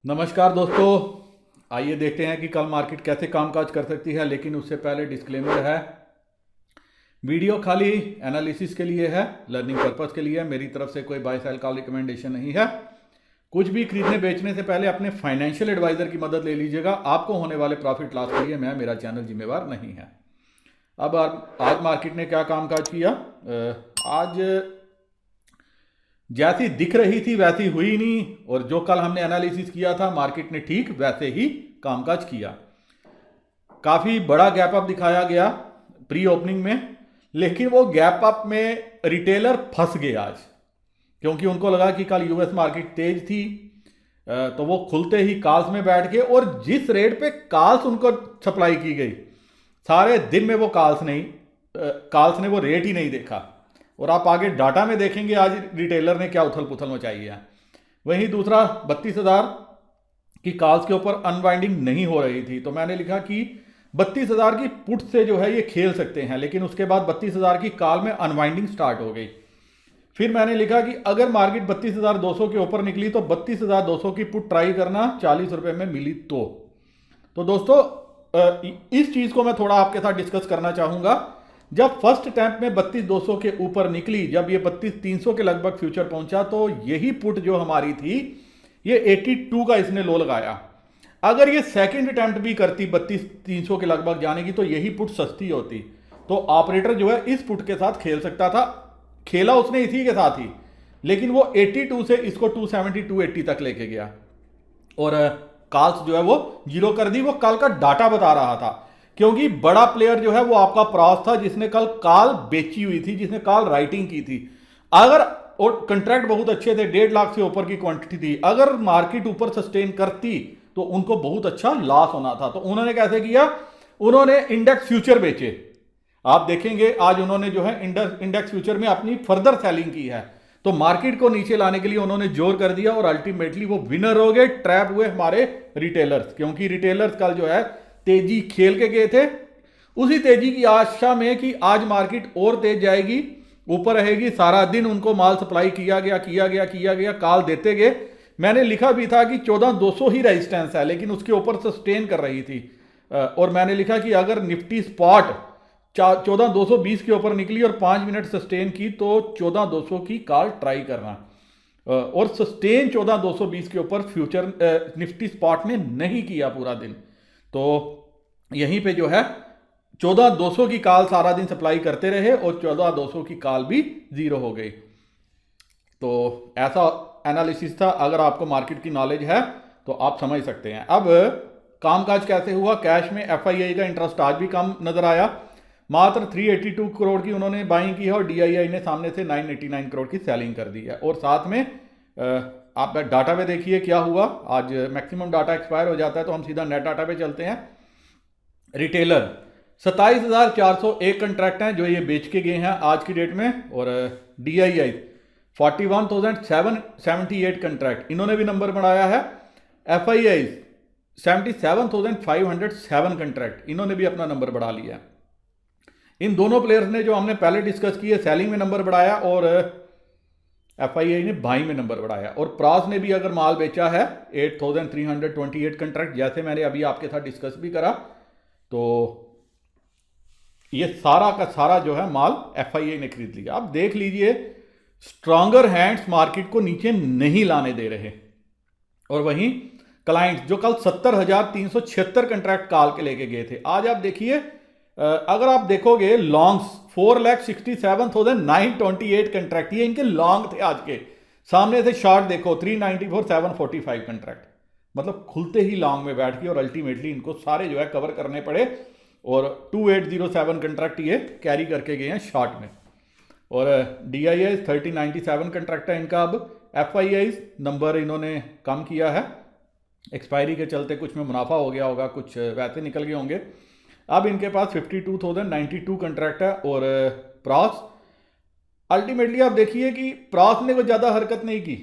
नमस्कार दोस्तों। आइए देखते हैं कि कल मार्केट कैसे कामकाज कर सकती है, लेकिन उससे पहले डिस्क्लेमर है। वीडियो खाली एनालिसिस के लिए है, लर्निंग पर्पस के लिए है। मेरी तरफ से कोई बाय सेल का रिकमेंडेशन नहीं है। कुछ भी खरीदने बेचने से पहले अपने फाइनेंशियल एडवाइजर की मदद ले लीजिएगा। आपको होने वाले प्रॉफिट लॉस के लिए मेरा चैनल जिम्मेवार नहीं है। अब आज मार्केट ने क्या कामकाज किया। आज जैसी दिख रही थी वैसी हुई नहीं, और जो कल हमने एनालिसिस किया था मार्केट ने ठीक वैसे ही कामकाज किया। काफ़ी बड़ा गैप अप दिखाया गया प्री ओपनिंग में, लेकिन वो गैप अप में रिटेलर फंस गए आज, क्योंकि उनको लगा कि कल यूएस मार्केट तेज थी। तो वो खुलते ही कॉल्स में बैठ गए, और जिस रेट पे कॉल्स उनको सप्लाई की गई, सारे दिन में वो कॉल्स ने वो रेट ही नहीं देखा। और आप आगे डाटा में देखेंगे आज रिटेलर ने क्या उथल पुथल मचाई है। वहीं दूसरा 32,000 की कॉल्स के ऊपर अनवाइंडिंग नहीं हो रही थी, तो मैंने लिखा कि 32,000 की पुट से जो है ये खेल सकते हैं, लेकिन उसके बाद 32,000 की कॉल में अनवाइंडिंग स्टार्ट हो गई। फिर मैंने लिखा कि अगर मार्केट 32,200 के ऊपर निकली तो 32,200 की पुट ट्राई करना, 40 रुपए में मिली तो दोस्तों इस चीज को मैं थोड़ा आपके साथ डिस्कस करना चाहूंगा। जब फर्स्ट अटेम्प्ट में 32,200 के ऊपर निकली, जब ये 32,300 के लगभग फ्यूचर पहुंचा, तो यही पुट जो हमारी थी ये 82 का इसने लो लगाया। अगर ये सेकंड अटेम्प्ट भी करती 32,300 के लगभग जाने की, तो यही पुट सस्ती होती। तो ऑपरेटर जो है इस पुट के साथ खेल सकता था। खेला उसने इसी के साथ ही, लेकिन वो 82 से इसको 270 280 तक लेके गया, और कॉल्स जो है वो जीरो कर दी। वो कल का डाटा बता रहा था, क्योंकि बड़ा प्लेयर जो है वो आपका प्रॉस था, जिसने कल कॉल बेची हुई थी, जिसने कॉल राइटिंग की थी। अगर और कंट्रैक्ट बहुत अच्छे थे, 1.5 लाख से ऊपर की क्वांटिटी थी, अगर मार्केट ऊपर सस्टेन करती तो उनको बहुत अच्छा लॉस होना था। तो उन्होंने कैसे किया, उन्होंने इंडेक्स फ्यूचर बेचे। आप देखेंगे आज उन्होंने जो है इंडेक्स फ्यूचर में अपनी फर्दर सेलिंग की है। तो मार्केट को नीचे लाने के लिए उन्होंने जोर कर दिया, और अल्टीमेटली वो विनर हो गए। ट्रैप हुए हमारे रिटेलर्स, क्योंकि रिटेलर्स कल जो है तेजी खेल के गए थे, उसी तेजी की आशा में कि आज मार्केट और तेज जाएगी, ऊपर रहेगी। सारा दिन उनको माल सप्लाई किया गया, कॉल देते गए। मैंने लिखा भी था कि 14,200 ही रेजिस्टेंस है, लेकिन उसके ऊपर सस्टेन कर रही थी। और मैंने लिखा कि अगर निफ्टी स्पॉट 14,220 के ऊपर निकली और 5 मिनट सस्टेन की, तो 14,200 की कॉल ट्राई करना। और सस्टेन 14,220 के ऊपर फ्यूचर निफ्टी स्पॉट ने नहीं किया पूरा दिन। तो यहीं पे जो है 14,200 की कॉल सारा दिन सप्लाई करते रहे, और 14,200 की कॉल भी जीरो हो गई। तो ऐसा एनालिसिस था। अगर आपको मार्केट की नॉलेज है तो आप समझ सकते हैं। अब कामकाज कैसे हुआ। कैश में एफआईआई का इंटरेस्ट आज भी कम नजर आया, मात्र 382 करोड़ की उन्होंने बाइंग की है, और डीआईआई ने सामने से 989 करोड़ की सेलिंग कर दी है। और साथ में आप डाटा पे देखिए क्या हुआ। आज मैक्सिमम डाटा एक्सपायर हो जाता है, तो हम सीधा नेट डाटा पे चलते हैं। रिटेलर 27,401 कंट्रैक्ट हैं जो ये बेच के गए हैं आज की डेट में, और डीआईआई 41,778 कंट्रैक्ट, इन्होंने भी नंबर बढ़ाया है। एफआईआई 77,507 कंट्रैक्ट, इन्होंने भी अपना नंबर बढ़ा लिया है। इन दोनों प्लेयर्स ने, जो हमने पहले डिस्कस किए, सेलिंग में नंबर बढ़ाया, और एफआईआई ने बाइंग में नंबर बढ़ाया। और प्रास ने भी अगर माल बेचा है 8,328 कंट्रैक्ट, जैसे मैंने अभी आपके साथ डिस्कस भी करा, तो ये सारा का सारा जो है माल एफआईआई ने खरीद लिया। अब देख लीजिए, स्ट्रॉन्गर हैंड्स मार्केट को नीचे नहीं लाने दे रहे। और वहीं क्लाइंट्स जो कल 70,376 कंट्रैक्ट कॉल के लेके गए थे, आज आप देखिए, अगर आप देखोगे लॉन्ग्स 4,67,928 कंट्रैक्ट, ये इनके लॉन्ग थे आज के। सामने से शॉर्ट देखो 394,745 कंट्रैक्ट, मतलब खुलते ही लॉन्ग में बैठ गए, और अल्टीमेटली इनको सारे जो है कवर करने पड़े, और 2807 कंट्रैक्ट ये कैरी करके गए हैं शॉर्ट में। और डीआईआई 3097 कंट्रैक्ट है इनका। अब एफआईआई नंबर इन्होंने कम किया है, एक्सपायरी के चलते कुछ में मुनाफा हो गया होगा, कुछ वैसे निकल गए होंगे। अब इनके पास 52,092 कंट्रैक्ट है। और प्रॉस अल्टीमेटली आप देखिए कि प्रॉस ने कोई ज़्यादा हरकत नहीं की।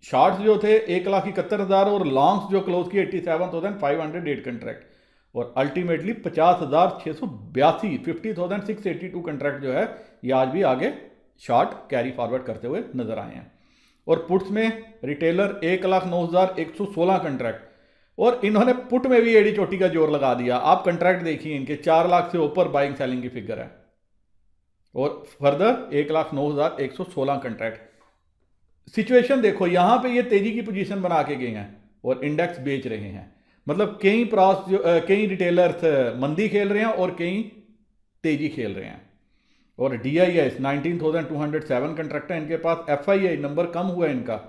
शॉर्ट्स जो थे 1,71,000, और लॉन्ग्स जो क्लोज की 87,508 कंट्रैक्ट, और अल्टीमेटली 50,682 50,682 कंट्रैक्ट जो है ये आज भी आगे शॉर्ट कैरी फॉरवर्ड करते हुए नजर आए हैं। और पुट्स में रिटेलर 1,09,116 कंट्रैक्ट, और इन्होंने पुट में भी एड़ी चोटी का जोर लगा दिया। आप कंट्रैक्ट देखिए इनके 4 लाख से ऊपर बाइंग सेलिंग की फिगर है, और फर्दर 1,09,116 कंट्रैक्ट। सिचुएशन देखो, यहां पे ये तेजी की पोजीशन बना के गए हैं और इंडेक्स बेच रहे हैं। मतलब कई रिटेलर्स मंदी खेल रहे हैं और कई तेजी खेल रहे हैं। और DIS 19,207 कंट्रैक्ट है इनके पास। FII नंबर कम हुआ है इनका,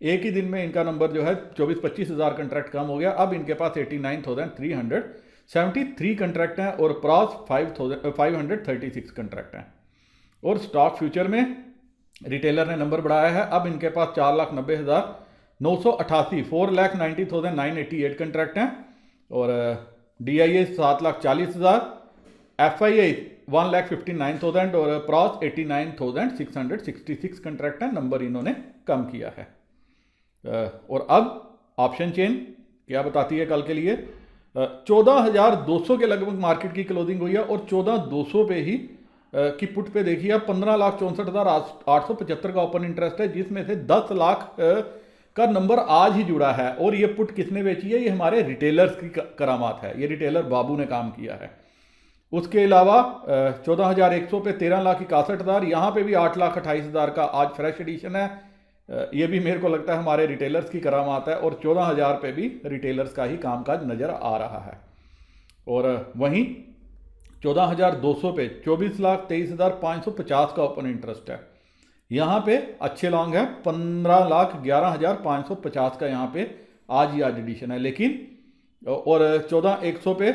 एक ही दिन में इनका नंबर जो है 24-25 हज़ार कंट्रैक्ट कम हो गया। अब इनके पास 89,373 कंट्रैक्ट हैं और प्रॉस 536 कंट्रैक्ट हैं। और स्टॉक फ्यूचर में रिटेलर ने नंबर बढ़ाया है, अब इनके पास 4,90,988 4,90,988 कंट्रैक्ट हैं, और DIS 7,40,000, FII 1,59,000 और प्रॉस 89,666 कंट्रैक्ट हैं। नंबर इन्होंने कम किया है। और अब ऑप्शन चेन क्या बताती है कल के लिए? 14,200 के लगभग मार्केट की क्लोजिंग हुई है, और 14,200 पे ही की पुट पे देखिए आप 15,64,875 का ओपन इंटरेस्ट है, जिसमें से 10 लाख का नंबर आज ही जुड़ा है। और ये पुट किसने बेची है? ये हमारे रिटेलर्स की करामात है, ये रिटेलर बाबू ने काम किया है। उसके अलावा 14,100 पे 13,61,000, यहाँ पे भी 8,28,000 का आज फ्रेश एडिशन है। ये भी मेरे को लगता है हमारे रिटेलर्स की करामात है, और 14,000 पे भी रिटेलर्स का ही कामकाज नज़र आ रहा है। और वहीं 14,200 पे 24,23,550 का ओपन इंटरेस्ट है। यहाँ पे अच्छे लॉन्ग है, 15,11,550 का यहाँ पे आज एडिशन है। लेकिन और 14,100 पे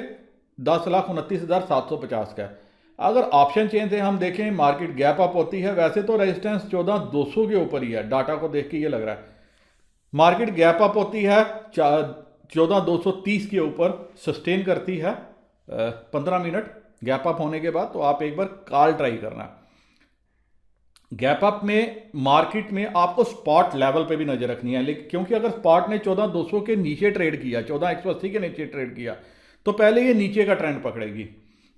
10,29,750 का है। अगर ऑप्शन चेन से हम देखें मार्केट गैप अप होती है, वैसे तो रेजिस्टेंस 14,200 के ऊपर ही है, डाटा को देख के ये लग रहा है। मार्केट गैप अप होती है 14,230 के ऊपर, सस्टेन करती है 15 मिनट गैप अप होने के बाद, तो आप एक बार कॉल ट्राई करना। गैप अप में मार्केट में आपको स्पॉट लेवल पे भी नजर रखनी है, लेकिन क्योंकि अगर स्पॉट ने 14,200 के नीचे ट्रेड किया, 14,180 के नीचे ट्रेड किया, तो पहले ये नीचे का ट्रेंड पकड़ेगी।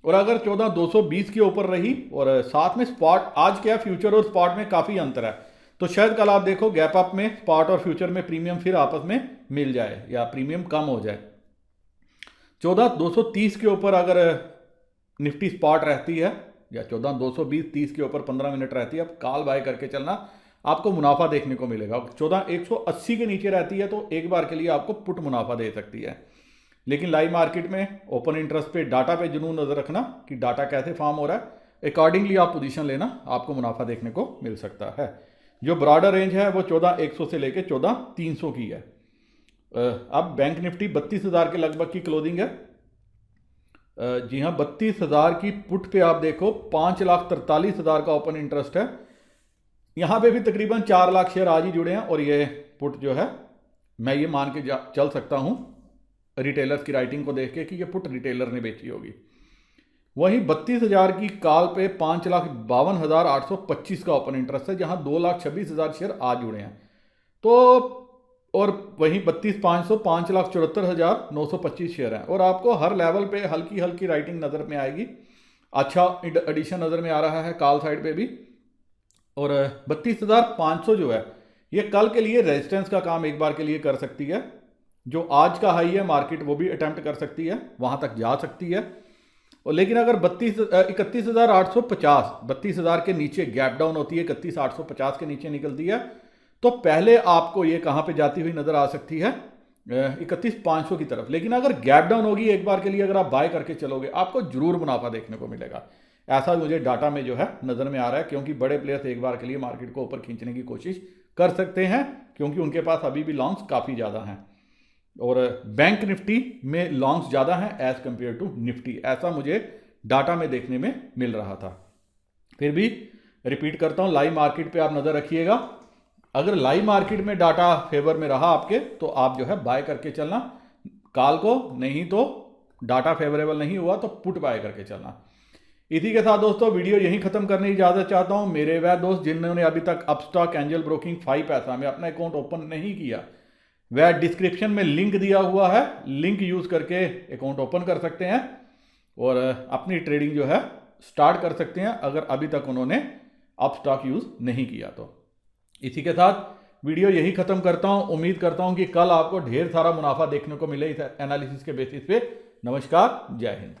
और अगर 14,220 के ऊपर रही, और साथ में स्पॉट, आज क्या फ्यूचर और स्पॉट में काफ़ी अंतर है, तो शायद कल आप देखो गैप अप में स्पॉट और फ्यूचर में प्रीमियम फिर आपस में मिल जाए या प्रीमियम कम हो जाए। 14,230 के ऊपर अगर निफ्टी स्पॉट रहती है, या 14,220-30 के ऊपर 15 मिनट रहती है, अब कॉल बाय करके चलना, आपको मुनाफा देखने को मिलेगा। 14,180 के नीचे रहती है तो एक बार के लिए आपको पुट मुनाफा दे सकती है। लेकिन लाइव मार्केट में ओपन इंटरेस्ट पे, डाटा पे जरूर नजर रखना कि डाटा कैसे फॉर्म हो रहा है, अकॉर्डिंगली आप पोजीशन लेना, आपको मुनाफा देखने को मिल सकता है। जो ब्रॉडर रेंज है वो 14,100 से लेके 14,300 की है। अब बैंक निफ्टी 32,000 के लगभग की क्लोजिंग है। जी हाँ, 32,000 की पुट पे आप देखो 5,43,000 का ओपन इंटरेस्ट है। यहाँ पे भी तकरीबन 4 लाख शेयर आज ही जुड़े हैं, और ये पुट जो है मैं ये मान के चल सकता हूँ रिटेलर्स की राइटिंग को देख के कि ये पुट रिटेलर ने बेची होगी। वहीं 32,000 की कॉल पे 5,52,825 का ओपन इंटरेस्ट है, जहां 2,26,000 शेयर आज जुड़े हैं। तो और वहीं 32,500 5,74,925 शेयर हैं, और आपको हर लेवल पे हल्की हल्की राइटिंग नज़र में आएगी। अच्छा एडिशन नज़र में आ रहा है कॉल साइड पे भी। और 32,500 जो है ये कल के लिए रेजिस्टेंस का काम एक बार के लिए कर सकती है। जो आज का हाई है मार्केट वो भी अटेम्प्ट कर सकती है, वहां तक जा सकती है। और लेकिन अगर 31,850 32,000 के नीचे गैप डाउन होती है, 31,850 के नीचे निकलती है, तो पहले आपको ये कहां पे जाती हुई नजर आ सकती है 31,500 की तरफ। लेकिन अगर गैप डाउन होगी एक बार के लिए, अगर आप बाय करके चलोगे, आपको जरूर मुनाफा देखने को मिलेगा। ऐसा मुझे डाटा में जो है नजर में आ रहा है, क्योंकि बड़े प्लेयर्स एक बार के लिए मार्केट को ऊपर खींचने की कोशिश कर सकते हैं, क्योंकि उनके पास अभी भी लॉन्ग्स काफी ज्यादा हैं। और बैंक निफ्टी में लॉन्ग्स ज़्यादा हैं एज कंपेयर टू निफ्टी, ऐसा मुझे डाटा में देखने में मिल रहा था। फिर भी रिपीट करता हूं, लाइव मार्केट पे आप नज़र रखिएगा। अगर लाइव मार्केट में डाटा फेवर में रहा आपके, तो आप जो है बाय करके चलना कॉल को, नहीं तो डाटा फेवरेबल नहीं हुआ तो पुट बाय करके चलना। इसी के साथ दोस्तों वीडियो यहीं खत्म करने की इजाज़त चाहता हूं। मेरे वह दोस्त जिन्होंने अभी तक अपस्टॉक एंजल ब्रोकिंग 5 पैसा में अपना अकाउंट ओपन नहीं किया, वह डिस्क्रिप्शन में लिंक दिया हुआ है, लिंक यूज करके अकाउंट ओपन कर सकते हैं और अपनी ट्रेडिंग जो है स्टार्ट कर सकते हैं, अगर अभी तक उन्होंने अपस्टॉक यूज नहीं किया तो। इसी के साथ वीडियो यही खत्म करता हूं। उम्मीद करता हूं कि कल आपको ढेर सारा मुनाफा देखने को मिले इस एनालिसिस के बेसिस पे। नमस्कार, जय हिंद।